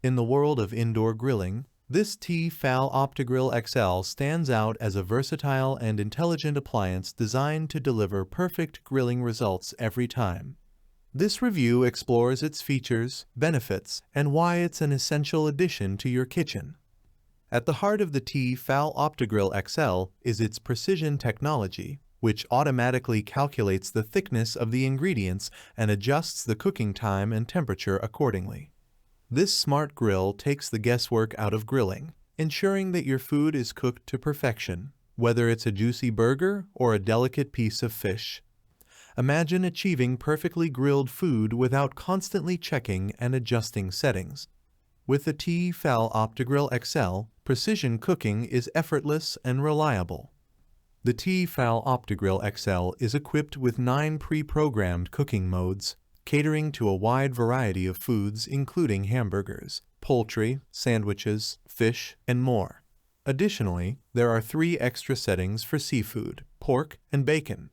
In the world of indoor grilling, this T-Fal OptiGrill XL stands out as a versatile and intelligent appliance designed to deliver perfect grilling results every time. This review explores its features, benefits, and why it's an essential addition to your kitchen. At the heart of the T-Fal OptiGrill XL is its precision technology, which automatically calculates the thickness of the ingredients and adjusts the cooking time and temperature accordingly. This smart grill takes the guesswork out of grilling, ensuring that your food is cooked to perfection, whether it's a juicy burger or a delicate piece of fish. Imagine achieving perfectly grilled food without constantly checking and adjusting settings. With the T-Fal OptiGrill XL, precision cooking is effortless and reliable. The T-Fal OptiGrill XL is equipped with 9 pre-programmed cooking modes, catering to a wide variety of foods including hamburgers, poultry, sandwiches, fish, and more. Additionally, there are 3 extra settings for seafood, pork, and bacon.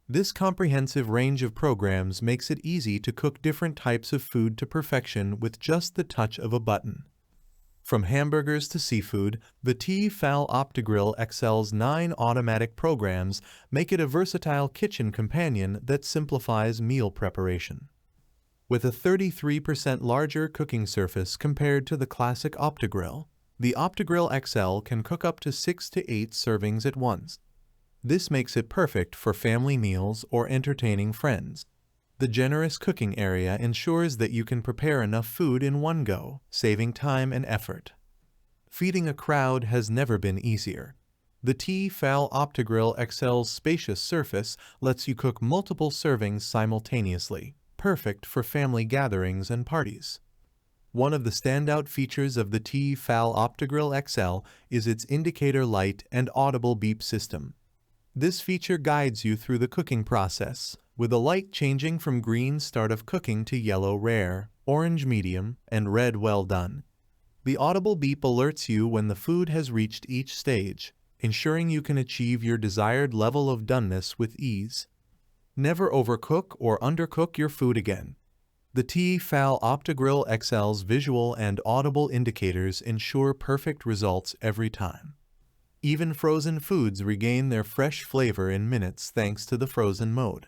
This comprehensive range of programs makes it easy to cook different types of food to perfection with just the touch of a button. From hamburgers to seafood, the T-Fal OptiGrill XL's 9 automatic programs make it a versatile kitchen companion that simplifies meal preparation. With a 33% larger cooking surface compared to the classic OptiGrill, the OptiGrill XL can cook up to 6 to 8 servings at once. This makes it perfect for family meals or entertaining friends. The generous cooking area ensures that you can prepare enough food in one go, saving time and effort. Feeding a crowd has never been easier. The T-Fal OptiGrill XL's spacious surface lets you cook multiple servings simultaneously, perfect for family gatherings and parties. One of the standout features of the T-Fal OptiGrill XL is its indicator light and audible beep system. This feature guides you through the cooking process, with the light changing from green start of cooking to yellow rare, orange medium, and red well done. The audible beep alerts you when the food has reached each stage, ensuring you can achieve your desired level of doneness with ease. Never overcook or undercook your food again. The T-Fal OptiGrill XL's visual and audible indicators ensure perfect results every time. Even frozen foods regain their fresh flavor in minutes thanks to the frozen mode.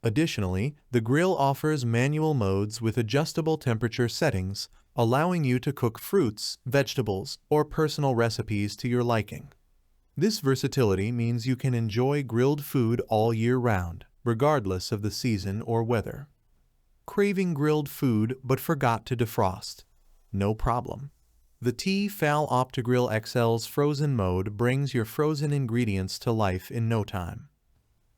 Additionally, the grill offers manual modes with adjustable temperature settings, allowing you to cook fruits, vegetables, or personal recipes to your liking. This versatility means you can enjoy grilled food all year round, regardless of the season or weather. Craving grilled food but forgot to defrost? No problem. The T-Fal OptiGrill XL's frozen mode brings your frozen ingredients to life in no time.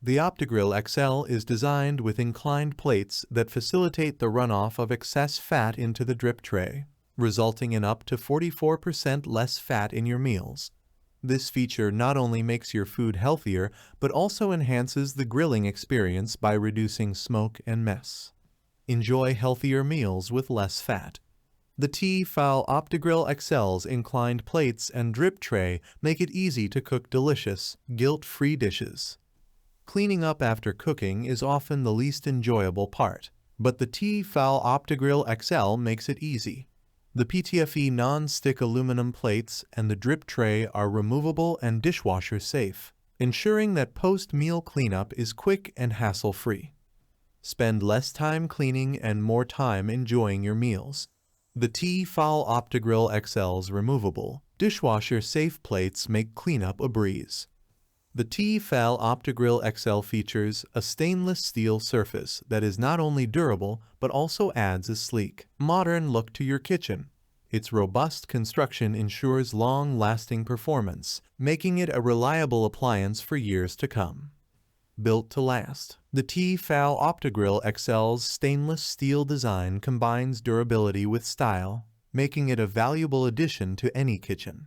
The OptiGrill XL is designed with inclined plates that facilitate the runoff of excess fat into the drip tray, resulting in up to 44% less fat in your meals. This feature not only makes your food healthier, but also enhances the grilling experience by reducing smoke and mess. Enjoy healthier meals with less fat. The T-Fal OptiGrill XL's inclined plates and drip tray make it easy to cook delicious, guilt-free dishes. Cleaning up after cooking is often the least enjoyable part, but the T-Fal OptiGrill XL makes it easy. The PTFE non-stick aluminum plates and the drip tray are removable and dishwasher safe, ensuring that post-meal cleanup is quick and hassle-free. Spend less time cleaning and more time enjoying your meals. The T-Fal OptiGrill XL's removable, dishwasher-safe plates make cleanup a breeze. The T-Fal OptiGrill XL features a stainless steel surface that is not only durable but also adds a sleek, modern look to your kitchen. Its robust construction ensures long-lasting performance, making it a reliable appliance for years to come. Built to last, the T-Fal OptiGrill XL's stainless steel design combines durability with style, making it a valuable addition to any kitchen.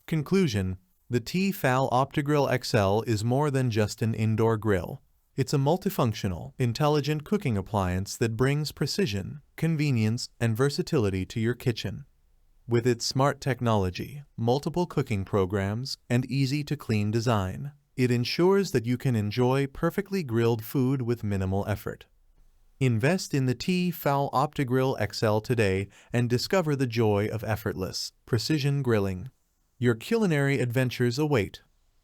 Conclusion: the T-Fal OptiGrill XL is more than just an indoor grill. It's a multifunctional, intelligent cooking appliance that brings precision, convenience, and versatility to your kitchen. With its smart technology, multiple cooking programs, and easy-to-clean design, it ensures that you can enjoy perfectly grilled food with minimal effort. Invest in the T-Fal OptiGrill XL today and discover the joy of effortless, precision grilling. Your culinary adventures await.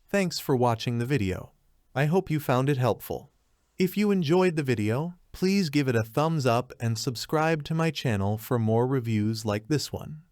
Thanks for watching the video. I hope you found it helpful. If you enjoyed the video, please give it a thumbs up and subscribe to my channel for more reviews like this one.